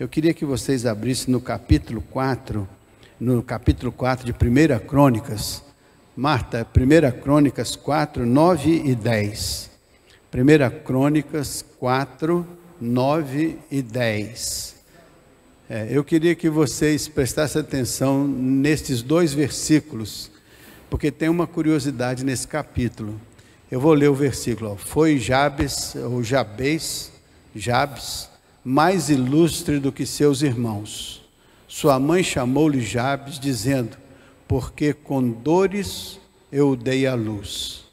Eu queria que vocês abrissem no capítulo 4 de 1 Crônicas. Marta, 1 Crônicas 4, 9 e 10. 1 Crônicas 4, 9 e 10. Eu queria que vocês prestassem atenção nestes dois versículos, porque tem uma curiosidade nesse capítulo. Eu vou ler o versículo. Foi Jabes, mais ilustre do que seus irmãos. Sua mãe chamou-lhe Jabes, dizendo: porque com dores eu o dei à luz.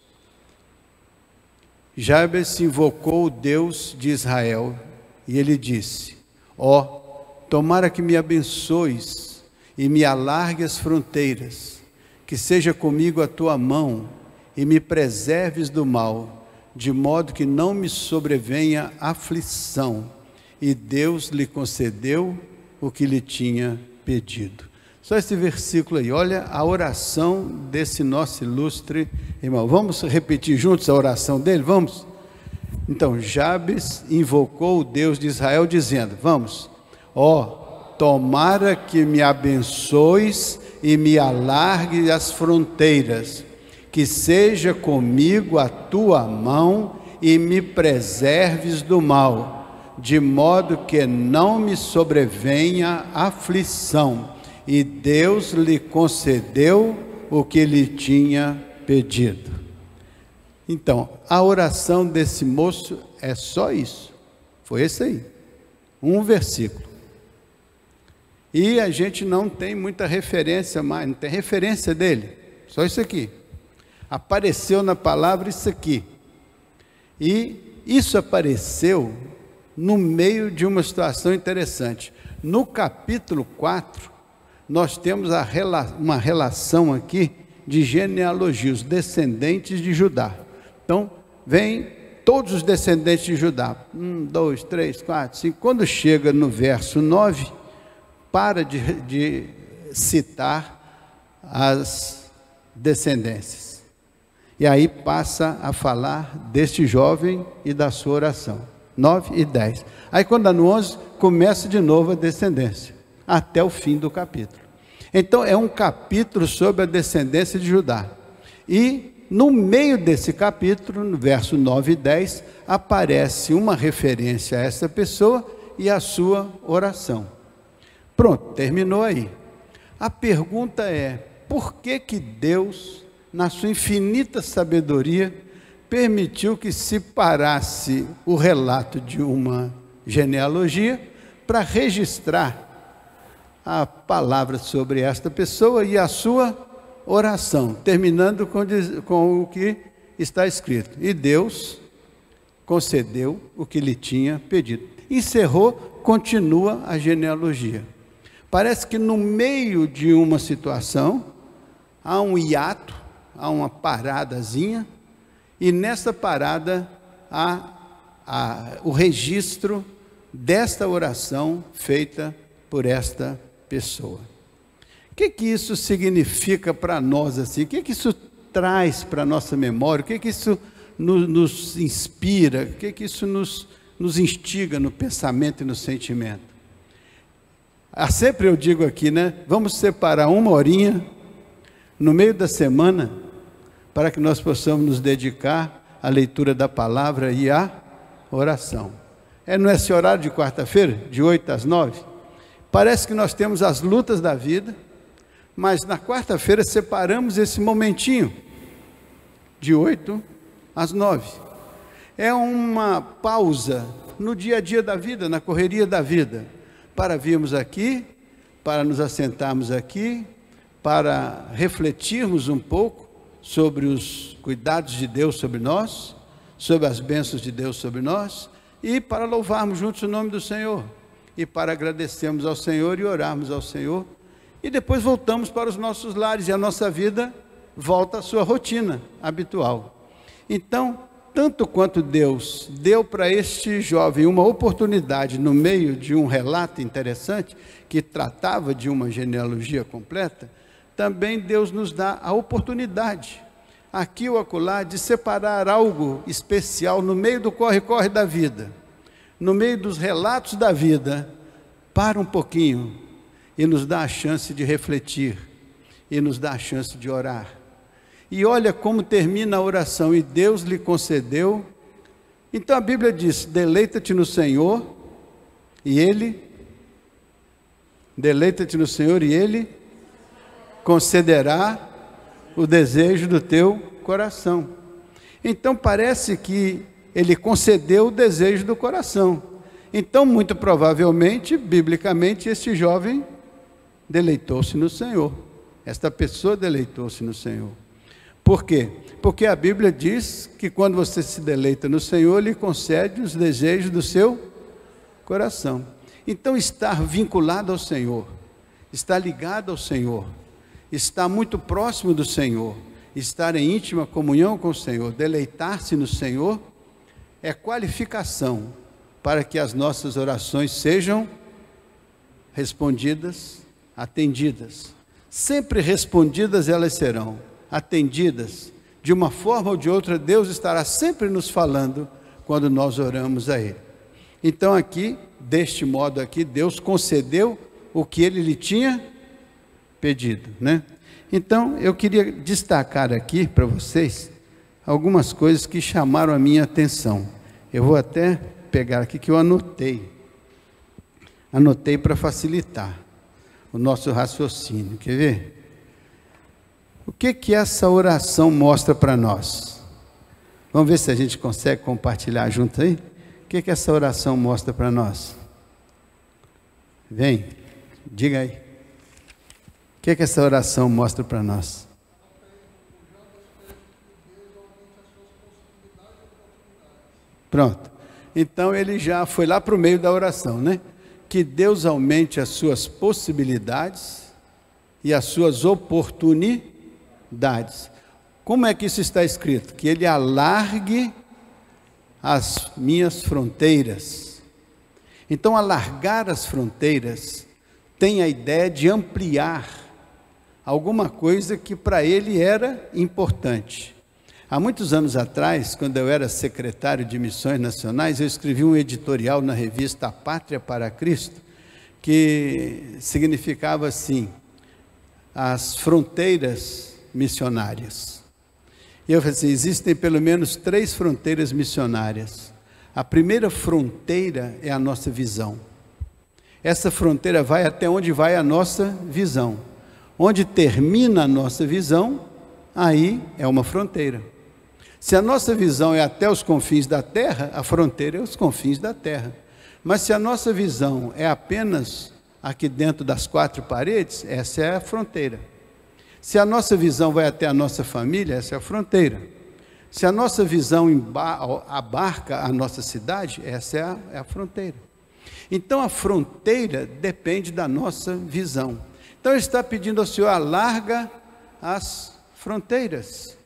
Jabes invocou o Deus de Israel, e ele disse: tomara que me abençoes e me alargue as fronteiras, que seja comigo a tua mão e me preserves do mal, de modo que não me sobrevenha aflição. E Deus lhe concedeu o que lhe tinha pedido. Só esse versículo aí, olha a oração desse nosso ilustre irmão. Vamos repetir juntos a oração dele? Vamos? Então, Jabes invocou o Deus de Israel, dizendo, vamos, tomara que me abençoes e me alargue as fronteiras, que seja comigo a tua mão e me preserves do mal, de modo que não me sobrevenha aflição. E Deus lhe concedeu o que lhe tinha pedido. Então, a oração desse moço é só isso. Foi esse aí. Um versículo. E a gente não tem muita referência mais, não tem referência dele. Só isso aqui. Apareceu na palavra isso aqui. E isso apareceu no meio de uma situação interessante. No capítulo 4, nós temos uma relação aqui de genealogia, os descendentes de Judá. Então, vem todos os descendentes de Judá. 1, 2, 3, 4, 5. Quando chega no verso 9, para de citar as descendências. E aí passa a falar deste jovem e da sua oração. 9 e 10. Aí quando dá no 11, começa de novo a descendência, até o fim do capítulo. Então é um capítulo sobre a descendência de Judá. E no meio desse capítulo, no verso 9 e 10, aparece uma referência a essa pessoa e a sua oração. Pronto, terminou aí. A pergunta é, por que que Deus, na sua infinita sabedoria, permitiu que se parasse o relato de uma genealogia para registrar a palavra sobre esta pessoa e a sua oração, terminando com o que está escrito. E Deus concedeu o que lhe tinha pedido. Encerrou, continua a genealogia. Parece que no meio de uma situação, há um hiato, há uma paradazinha, e nessa parada há o registro desta oração feita por esta pessoa. O que que isso significa para nós assim? O que que isso traz para a nossa memória? O que que isso nos inspira? O que que isso nos instiga no pensamento e no sentimento? Sempre eu digo aqui, né? Vamos separar uma horinha no meio da semana para que nós possamos nos dedicar à leitura da palavra e à oração. Não é esse horário de quarta-feira, de 8 às 9? Parece que nós temos as lutas da vida, mas na quarta-feira separamos esse momentinho, de 8 às 9. É uma pausa no dia a dia da vida, na correria da vida, para virmos aqui, para nos assentarmos aqui, para refletirmos um pouco sobre os cuidados de Deus sobre nós, sobre as bênçãos de Deus sobre nós, e para louvarmos juntos o nome do Senhor, e para agradecermos ao Senhor e orarmos ao Senhor, e depois voltamos para os nossos lares, e a nossa vida volta à sua rotina habitual. Então, tanto quanto Deus deu para este jovem uma oportunidade no meio de um relato interessante, que tratava de uma genealogia completa, também Deus nos dá a oportunidade, aqui ou acolá, de separar algo especial no meio do corre-corre da vida, no meio dos relatos da vida, para um pouquinho e nos dá a chance de refletir, e nos dá a chance de orar. E olha como termina a oração: e Deus lhe concedeu. Então a Bíblia diz: deleita-te no Senhor, e Ele, deleita-te no Senhor, e Ele concederá o desejo do teu coração. Então parece que Ele concedeu o desejo do coração. Então, muito provavelmente, biblicamente, este jovem deleitou-se no Senhor. Esta pessoa deleitou-se no Senhor. Por quê? Porque a Bíblia diz que quando você se deleita no Senhor, Ele concede os desejos do seu coração. Então, estar vinculado ao Senhor, estar ligado ao Senhor, estar muito próximo do Senhor, estar em íntima comunhão com o Senhor, deleitar-se no Senhor, é qualificação para que as nossas orações sejam respondidas, atendidas. Sempre respondidas elas serão, atendidas. De uma forma ou de outra, Deus estará sempre nos falando quando nós oramos a Ele. Então aqui, deste modo aqui, Deus concedeu o que Ele lhe tinha pedido, né? Então, eu queria destacar aqui para vocês algumas coisas que chamaram a minha atenção. Eu vou até pegar aqui que eu anotei para facilitar o nosso raciocínio. Quer ver? O que essa oração mostra para nós? Vamos ver se a gente consegue compartilhar junto aí? O que essa oração mostra para nós? Vem, diga aí. O que essa oração mostra para nós? Pronto. Então ele já foi lá para o meio da oração, né? Que Deus aumente as suas possibilidades e as suas oportunidades. Como é que isso está escrito? Que Ele alargue as minhas fronteiras. Então, alargar as fronteiras tem a ideia de ampliar alguma coisa que para ele era importante. Há muitos anos atrás, quando eu era secretário de Missões Nacionais, eu escrevi um editorial na revista A Pátria para Cristo, que significava assim: as fronteiras missionárias. E eu falei assim: existem pelo menos 3 fronteiras missionárias. A primeira fronteira é a nossa visão. Essa fronteira vai até onde vai a nossa visão. Onde termina a nossa visão, aí é uma fronteira. Se a nossa visão é até os confins da terra, a fronteira é os confins da terra. Mas se a nossa visão é apenas aqui dentro das 4 paredes, essa é a fronteira. Se a nossa visão vai até a nossa família, essa é a fronteira. Se a nossa visão abarca a nossa cidade, essa é a fronteira. Então a fronteira depende da nossa visão. Então ele está pedindo ao Senhor: alarga as fronteiras.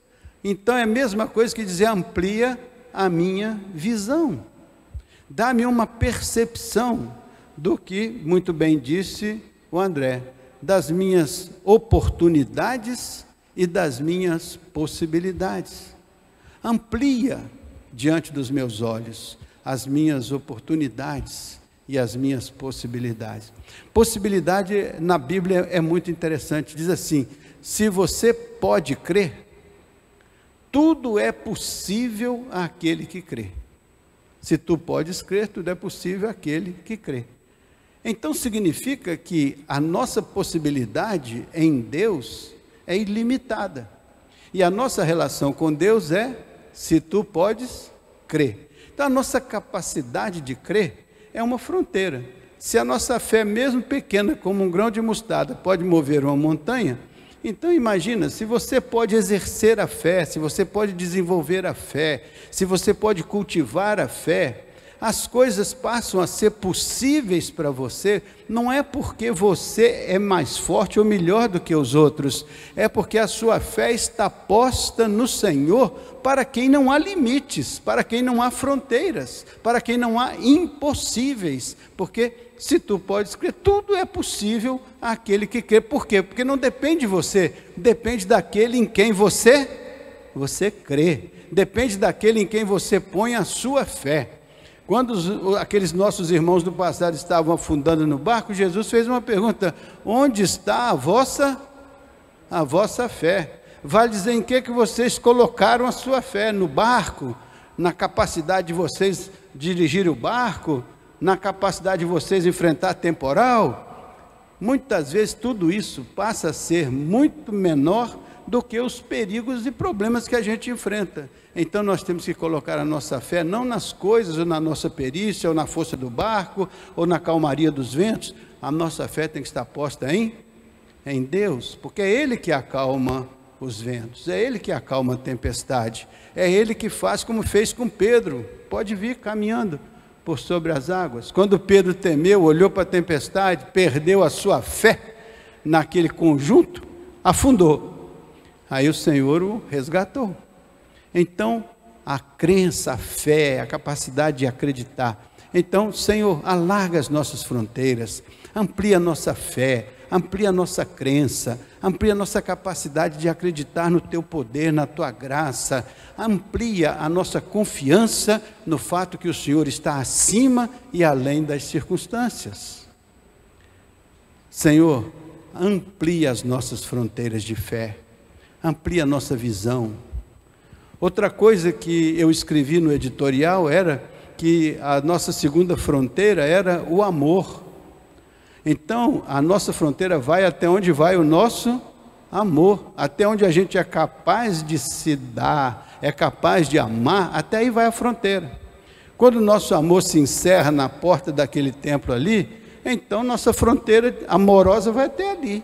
Então é a mesma coisa que dizer: amplia a minha visão. Dá-me uma percepção do que, muito bem disse o André, das minhas oportunidades e das minhas possibilidades. Amplia diante dos meus olhos as minhas oportunidades e as minhas possibilidades. Possibilidade na Bíblia é muito interessante. Diz assim: se você pode crer, tudo é possível àquele que crê. Se tu podes crer, tudo é possível àquele que crê. Então significa que a nossa possibilidade em Deus é ilimitada. E a nossa relação com Deus é: se tu podes crer. Então a nossa capacidade de crer é uma fronteira. Se a nossa fé, mesmo pequena, como um grão de mostarda, pode mover uma montanha, então imagina, se você pode exercer a fé, se você pode desenvolver a fé, se você pode cultivar a fé, as coisas passam a ser possíveis para você, não é porque você é mais forte ou melhor do que os outros, é porque a sua fé está posta no Senhor, para quem não há limites, para quem não há fronteiras, para quem não há impossíveis, porque se tu podes crer, tudo é possível àquele que crê. Por quê? Porque não depende de você, depende daquele em quem você crê, depende daquele em quem você põe a sua fé. Quando aqueles nossos irmãos do passado estavam afundando no barco, Jesus fez uma pergunta: onde está a vossa fé? Vai dizer em que vocês colocaram a sua fé? No barco? Na capacidade de vocês dirigir o barco? Na capacidade de vocês enfrentar temporal? Muitas vezes tudo isso passa a ser muito menor do que os perigos e problemas que a gente enfrenta. Então nós temos que colocar a nossa fé não nas coisas, ou na nossa perícia, ou na força do barco, ou na calmaria dos ventos. A nossa fé tem que estar posta em Deus, porque é Ele que acalma os ventos, é Ele que acalma a tempestade, é Ele que faz como fez com Pedro. Pode vir caminhando por sobre as águas. Quando Pedro temeu, olhou para a tempestade, perdeu a sua fé naquele conjunto, afundou. Aí o Senhor o resgatou. Então, a crença, a fé, a capacidade de acreditar. Então, Senhor, alarga as nossas fronteiras, amplia a nossa fé, amplia a nossa crença, amplia a nossa capacidade de acreditar no Teu poder, na Tua graça, amplia a nossa confiança no fato que o Senhor está acima e além das circunstâncias. Senhor, amplia as nossas fronteiras de fé, amplia a nossa visão. Outra coisa que eu escrevi no editorial era que a nossa segunda fronteira era o amor. Então, a nossa fronteira vai até onde vai o nosso amor, até onde a gente é capaz de se dar, é capaz de amar, até aí vai a fronteira. Quando o nosso amor se encerra na porta daquele templo ali, então nossa fronteira amorosa vai até ali.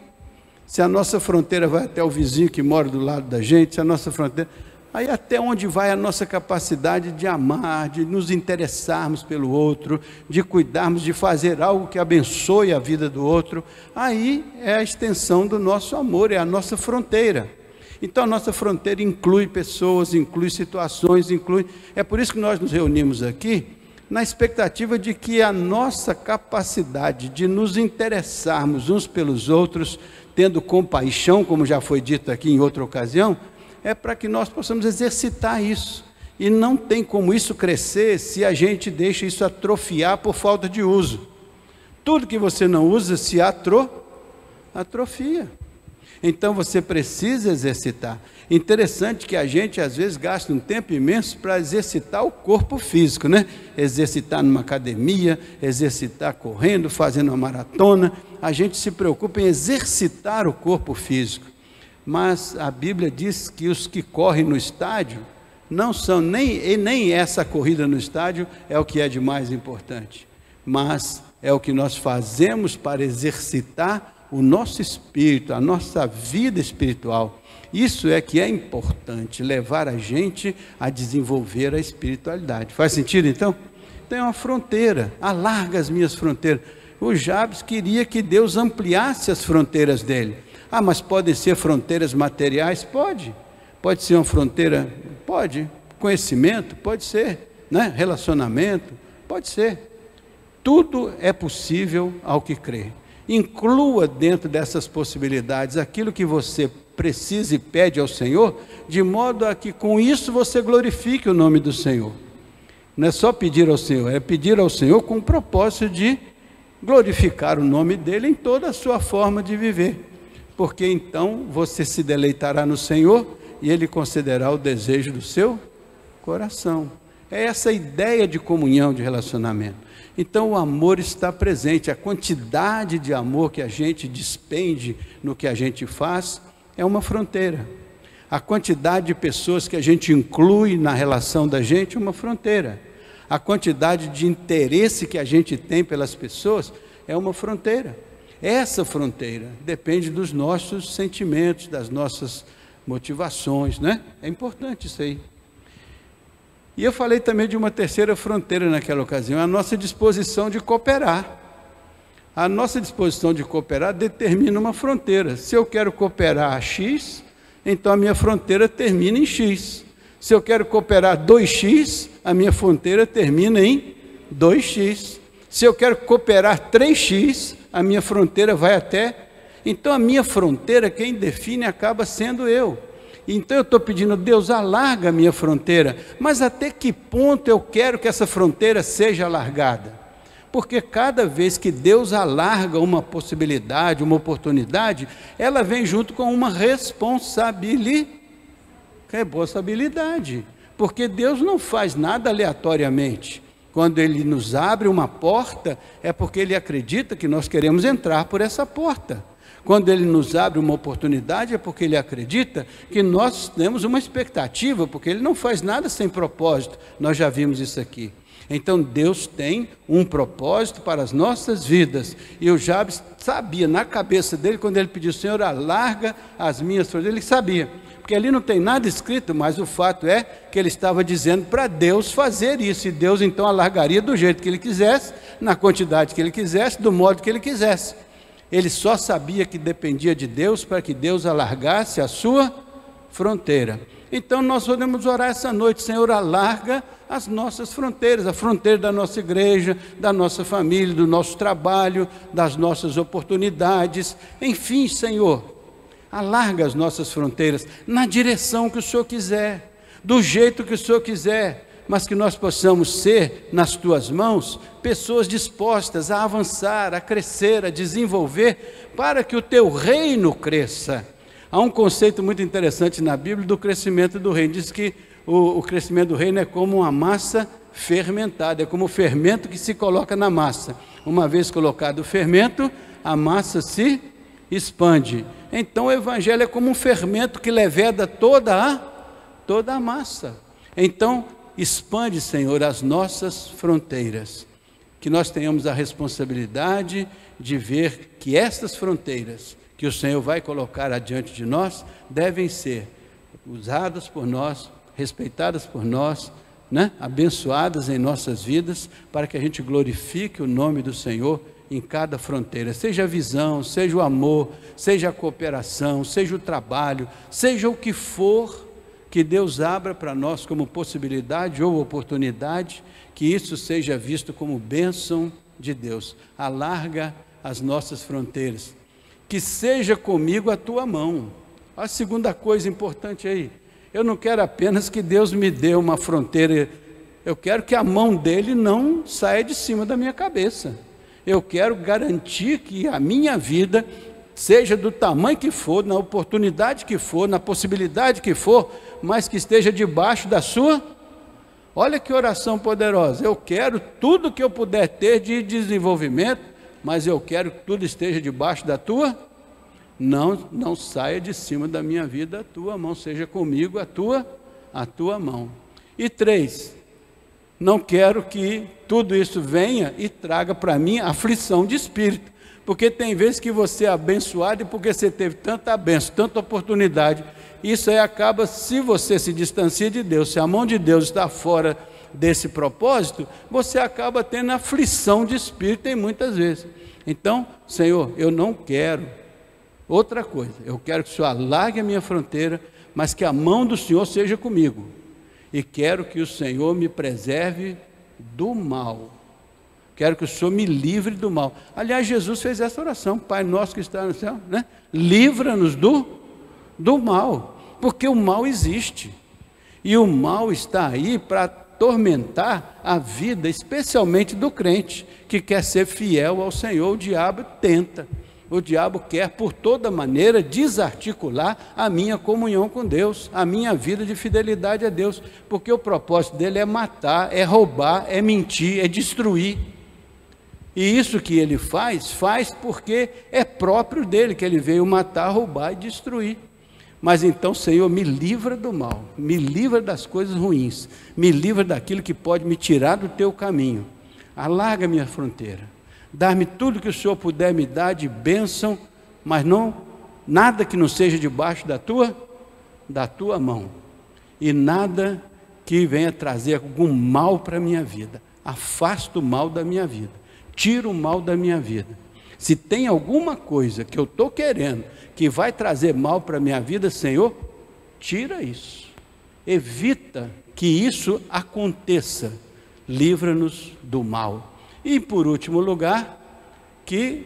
Se a nossa fronteira vai até o vizinho que mora do lado da gente, se a nossa fronteira... Aí até onde vai a nossa capacidade de amar, de nos interessarmos pelo outro, de cuidarmos, de fazer algo que abençoe a vida do outro, aí é a extensão do nosso amor, é a nossa fronteira. Então a nossa fronteira inclui pessoas, inclui situações, é por isso que nós nos reunimos aqui, na expectativa de que a nossa capacidade de nos interessarmos uns pelos outros, tendo compaixão, como já foi dito aqui em outra ocasião, é para que nós possamos exercitar isso. E não tem como isso crescer se a gente deixa isso atrofiar por falta de uso. Tudo que você não usa se atrofia. Então você precisa exercitar. Interessante que a gente às vezes gasta um tempo imenso para exercitar o corpo físico, né? Exercitar numa academia, exercitar correndo, fazendo uma maratona. A gente se preocupa em exercitar o corpo físico. Mas a Bíblia diz que os que correm no estádio, não são nem essa corrida no estádio é o que é de mais importante, mas é o que nós fazemos para exercitar o nosso espírito, a nossa vida espiritual. Isso é que é importante, levar a gente a desenvolver a espiritualidade. Faz sentido então? Tem uma fronteira, alarga as minhas fronteiras. O Jabes queria que Deus ampliasse as fronteiras dele. Ah, mas podem ser fronteiras materiais? Pode. Pode ser uma fronteira? Pode. Conhecimento? Pode ser. Né? Relacionamento? Pode ser. Tudo é possível ao que crê. Inclua dentro dessas possibilidades aquilo que você precisa e pede ao Senhor, de modo a que com isso você glorifique o nome do Senhor. Não é só pedir ao Senhor, é pedir ao Senhor com o propósito de glorificar o nome dEle em toda a sua forma de viver. Porque então você se deleitará no Senhor e Ele concederá o desejo do seu coração. É essa ideia de comunhão, de relacionamento. Então o amor está presente, a quantidade de amor que a gente despende no que a gente faz é uma fronteira. A quantidade de pessoas que a gente inclui na relação da gente é uma fronteira. A quantidade de interesse que a gente tem pelas pessoas é uma fronteira. Essa fronteira depende dos nossos sentimentos, das nossas motivações, né? É importante isso aí. E eu falei também de uma terceira fronteira naquela ocasião, a nossa disposição de cooperar. A nossa disposição de cooperar determina uma fronteira. Se eu quero cooperar a X, então a minha fronteira termina em X. Se eu quero cooperar 2X, a minha fronteira termina em 2X. Se eu quero cooperar 3X, a minha fronteira vai até... Então a minha fronteira, quem define acaba sendo eu. Então eu estou pedindo, Deus, alarga a minha fronteira, mas até que ponto eu quero que essa fronteira seja alargada? Porque cada vez que Deus alarga uma possibilidade, uma oportunidade, ela vem junto com uma responsabilidade. Porque Deus não faz nada aleatoriamente. Quando Ele nos abre uma porta, é porque Ele acredita que nós queremos entrar por essa porta. Quando Ele nos abre uma oportunidade, é porque Ele acredita que nós temos uma expectativa, porque Ele não faz nada sem propósito. Nós já vimos isso aqui. Então Deus tem um propósito para as nossas vidas. E o Jabes sabia na cabeça dele, quando ele pediu, Senhor, alarga as minhas fronteiras, ele sabia. Porque ali não tem nada escrito, mas o fato é que ele estava dizendo para Deus fazer isso. E Deus então alargaria do jeito que Ele quisesse, na quantidade que Ele quisesse, do modo que Ele quisesse. Ele só sabia que dependia de Deus para que Deus alargasse a sua fronteira. Então nós podemos orar essa noite, Senhor, alarga as nossas fronteiras, a fronteira da nossa igreja, da nossa família, do nosso trabalho, das nossas oportunidades. Enfim, Senhor, alarga as nossas fronteiras na direção que o Senhor quiser, do jeito que o Senhor quiser, mas que nós possamos ser, nas Tuas mãos, pessoas dispostas a avançar, a crescer, a desenvolver, para que o Teu reino cresça. Há um conceito muito interessante na Bíblia do crescimento do reino. Diz que o crescimento do reino é como uma massa fermentada, é como o fermento que se coloca na massa. Uma vez colocado o fermento, a massa se expande. Então o Evangelho é como um fermento que leveda toda a massa. Então, expande, Senhor, as nossas fronteiras, que nós tenhamos a responsabilidade de ver que estas fronteiras que o Senhor vai colocar adiante de nós, devem ser usadas por nós, respeitadas por nós, abençoadas em nossas vidas, para que a gente glorifique o nome do Senhor em cada fronteira, seja a visão, seja o amor, seja a cooperação, seja o trabalho, seja o que for, que Deus abra para nós como possibilidade ou oportunidade, que isso seja visto como bênção de Deus. Alarga as nossas fronteiras, que seja comigo a Tua mão. A segunda coisa importante aí, eu não quero apenas que Deus me dê uma fronteira, eu quero que a mão dEle não saia de cima da minha cabeça. Eu quero garantir que a minha vida, seja do tamanho que for, na oportunidade que for, na possibilidade que for, mas que esteja debaixo da sua. Olha que oração poderosa. Eu quero tudo que eu puder ter de desenvolvimento, mas eu quero que tudo esteja debaixo da tua. Não saia de cima da minha vida a tua mão, seja comigo a tua mão. E 3, não quero que tudo isso venha e traga para mim aflição de espírito, porque tem vezes que você é abençoado e porque você teve tanta bênção, tanta oportunidade, isso aí acaba, se você se distancia de Deus, se a mão de Deus está fora desse propósito, você acaba tendo aflição de espírito em muitas vezes. Então, Senhor, eu não quero outra coisa, eu quero que o Senhor alargue a minha fronteira, mas que a mão do Senhor seja comigo, e quero que o Senhor me preserve do mal, quero que o Senhor me livre do mal. Aliás, Jesus fez essa oração, Pai nosso que está no céu, livra-nos do mal, porque o mal existe, e o mal está aí para atormentar a vida, especialmente do crente, que quer ser fiel ao Senhor. O diabo tenta, o diabo quer por toda maneira desarticular a minha comunhão com Deus, a minha vida de fidelidade a Deus, porque o propósito dele é matar, é roubar, é mentir, é destruir. E isso que ele faz porque é próprio dele, que ele veio matar, roubar e destruir. Mas então, Senhor, me livra do mal, me livra das coisas ruins, me livra daquilo que pode me tirar do teu caminho. Alarga a minha fronteira, dá-me tudo que o Senhor puder me dar de bênção, mas nada que não seja debaixo da tua mão, e nada que venha trazer algum mal para a minha vida. Afasta o mal da minha vida, tira o mal da minha vida. Se tem alguma coisa que eu estou querendo, que vai trazer mal para a minha vida, Senhor, tira isso, evita que isso aconteça, livra-nos do mal. E por último lugar, que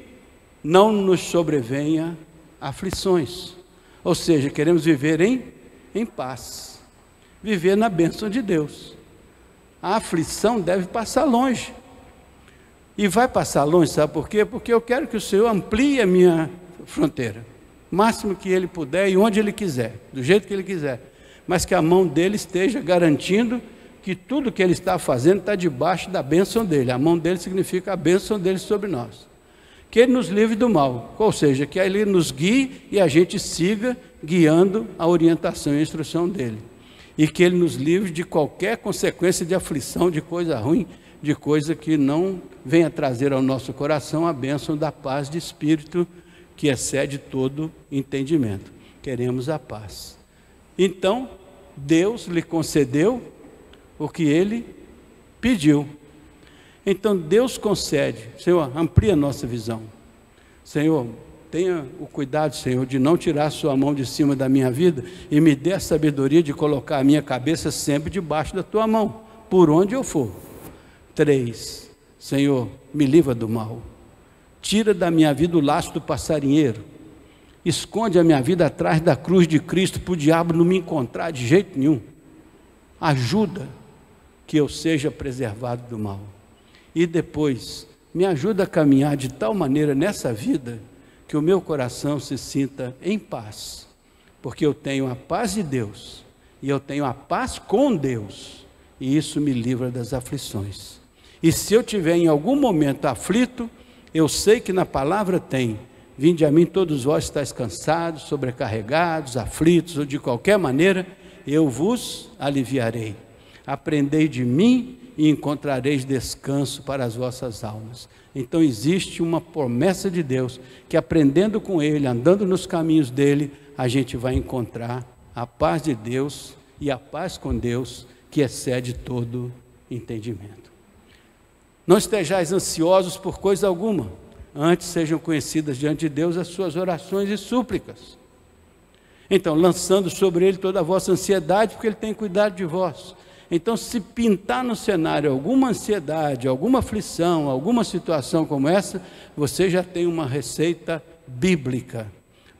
não nos sobrevenha aflições, ou seja, queremos viver em em paz, viver na bênção de Deus. A aflição deve passar longe. E vai passar longe, sabe por quê? Porque eu quero que o Senhor amplie a minha fronteira, o máximo que Ele puder e onde Ele quiser, do jeito que Ele quiser, mas que a mão dEle esteja garantindo que tudo que Ele está fazendo está debaixo da bênção dEle. A mão dEle significa a bênção dEle sobre nós. Que Ele nos livre do mal, ou seja, que Ele nos guie e a gente siga guiando a orientação e a instrução dEle. E que Ele nos livre de qualquer consequência de aflição, de coisa ruim, de coisa que não venha trazer ao nosso coração a bênção da paz de espírito que excede todo entendimento. Queremos a paz. Então, Deus lhe concedeu o que Ele pediu. Então, Deus concede. Senhor, amplia a nossa visão. Senhor, tenha o cuidado, Senhor, de não tirar a sua mão de cima da minha vida e me dê a sabedoria de colocar a minha cabeça sempre debaixo da tua mão, por onde eu for. 3, Senhor, me livra do mal, tira da minha vida o laço do passarinheiro, esconde a minha vida atrás da cruz de Cristo, para o diabo não me encontrar de jeito nenhum, ajuda que eu seja preservado do mal, e depois, me ajuda a caminhar de tal maneira nessa vida, que o meu coração se sinta em paz, porque eu tenho a paz de Deus, e eu tenho a paz com Deus, e isso me livra das aflições. E se eu tiver em algum momento aflito, eu sei que na palavra tem: vinde a mim todos vós estáis cansados, sobrecarregados, aflitos, ou de qualquer maneira, eu vos aliviarei. Aprendei de mim e encontrareis descanso para as vossas almas. Então existe uma promessa de Deus, que aprendendo com Ele, andando nos caminhos dEle, a gente vai encontrar a paz de Deus e a paz com Deus, que excede todo entendimento. Não estejais ansiosos por coisa alguma, antes sejam conhecidas diante de Deus as suas orações e súplicas. Então, lançando sobre Ele toda a vossa ansiedade, porque Ele tem cuidado de vós. Então, se pintar no cenário alguma ansiedade, alguma aflição, alguma situação como essa, você já tem uma receita bíblica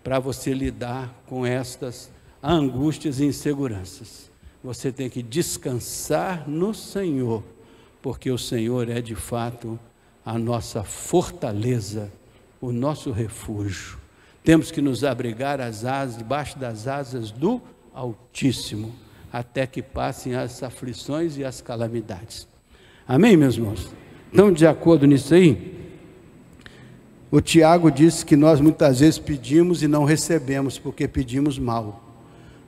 para você lidar com estas angústias e inseguranças. Você tem que descansar no Senhor, porque o Senhor é de fato a nossa fortaleza, o nosso refúgio. Temos que nos abrigar às asas, debaixo das asas do Altíssimo, até que passem as aflições e as calamidades. Amém, meus irmãos? Então, de acordo nisso aí, o Tiago disse que nós muitas vezes pedimos e não recebemos, porque pedimos mal.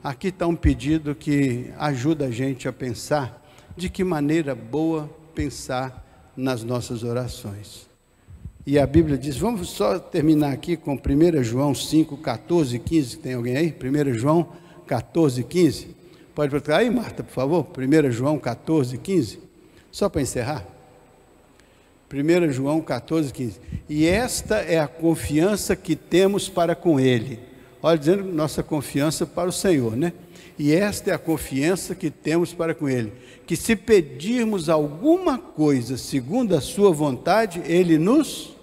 Aqui está um pedido que ajuda a gente a pensar de que maneira boa pensar nas nossas orações. E a Bíblia diz, vamos só terminar aqui com 1 João 5, 14 e 15, tem alguém aí? 1 João 14 e 15, pode botar aí, Marta, por favor, 1 João 14 e 15, só para encerrar. 1 João 14, 15, e esta é a confiança que temos para com Ele, olha, dizendo nossa confiança para o Senhor, né? E esta é a confiança que temos para com Ele, que se pedirmos alguma coisa segundo a sua vontade, Ele nos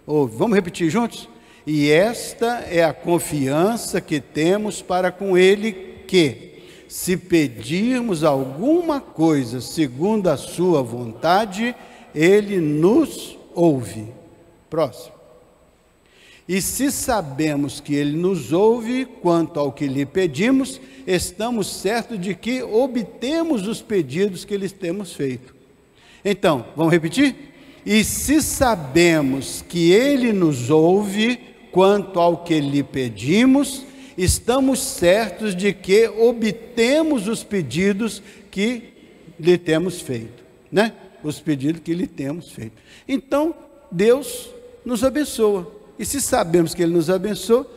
ouve. Vamos repetir juntos? E esta é a confiança que temos para com Ele, que se pedirmos alguma coisa segundo a sua vontade, Ele nos ouve. Próximo. E se sabemos que Ele nos ouve quanto ao que lhe pedimos, estamos certos de que obtemos os pedidos que lhes temos feito. Então, vamos repetir? E se sabemos que Ele nos ouve quanto ao que lhe pedimos, estamos certos de que obtemos os pedidos que lhe temos feito, né? Os pedidos que lhe temos feito. Então, Deus nos abençoa. E se sabemos que Ele nos abençoa,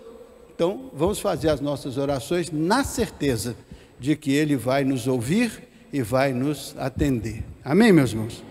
então vamos fazer as nossas orações na certeza de que Ele vai nos ouvir e vai nos atender. Amém, meus irmãos?